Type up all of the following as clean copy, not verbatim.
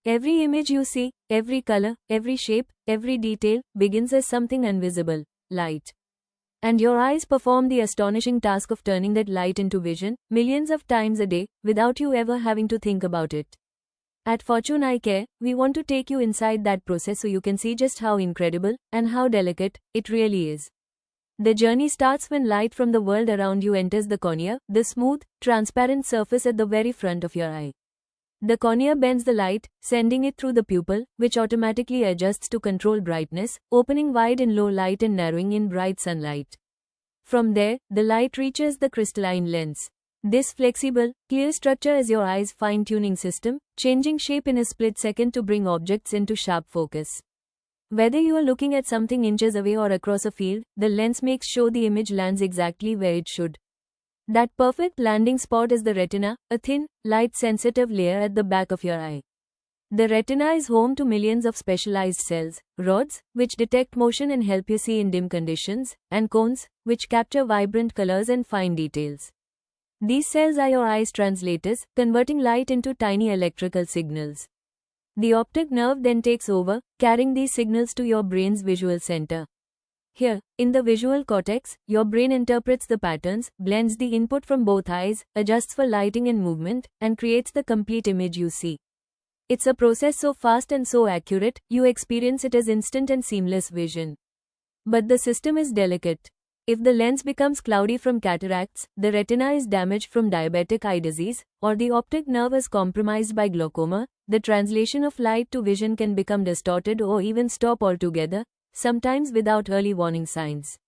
Every image you see, every color, every shape, every detail, begins as something invisible, light. And your eyes perform the astonishing task of turning that light into vision, millions of times a day, without you ever having to think about it. At Fortune Eye Care, we want to take you inside that process so you can see just how incredible and how delicate it really is. The journey starts when light from the world around you enters the cornea, the smooth, transparent surface at the very front of your eye. The cornea bends the light, sending it through the pupil, which automatically adjusts to control brightness, opening wide in low light and narrowing in bright sunlight. From there, the light reaches the crystalline lens. This flexible, clear structure is your eye's fine-tuning system, changing shape in a split second to bring objects into sharp focus. Whether you are looking at something inches away or across a field, the lens makes sure the image lands exactly where it should. That perfect landing spot is the retina, a thin, light-sensitive layer at the back of your eye. The retina is home to millions of specialized cells, rods, which detect motion and help you see in dim conditions, and cones, which capture vibrant colors and fine details. These cells are your eye's translators, converting light into tiny electrical signals. The optic nerve then takes over, carrying these signals to your brain's visual center. Here, in the visual cortex, your brain interprets the patterns, blends the input from both eyes, adjusts for lighting and movement, and creates the complete image you see. It's a process so fast and so accurate, you experience it as instant and seamless vision. But the system is delicate. If the lens becomes cloudy from cataracts, the retina is damaged from diabetic eye disease, or the optic nerve is compromised by glaucoma, the translation of light to vision can become distorted or even stop altogether, sometimes without early warning signs.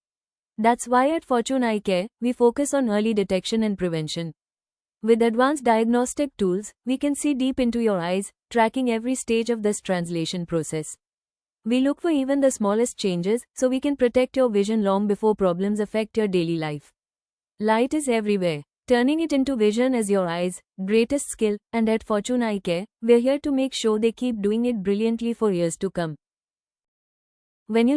That's why at Fortune Eye Care, we focus on early detection and prevention. With advanced diagnostic tools, we can see deep into your eyes, tracking every stage of this translation process. We look for even the smallest changes, so we can protect your vision long before problems affect your daily life. Light is everywhere. Turning it into vision is your eyes' greatest skill, and at Fortune Eye Care, we're here to make sure they keep doing it brilliantly for years to come. When you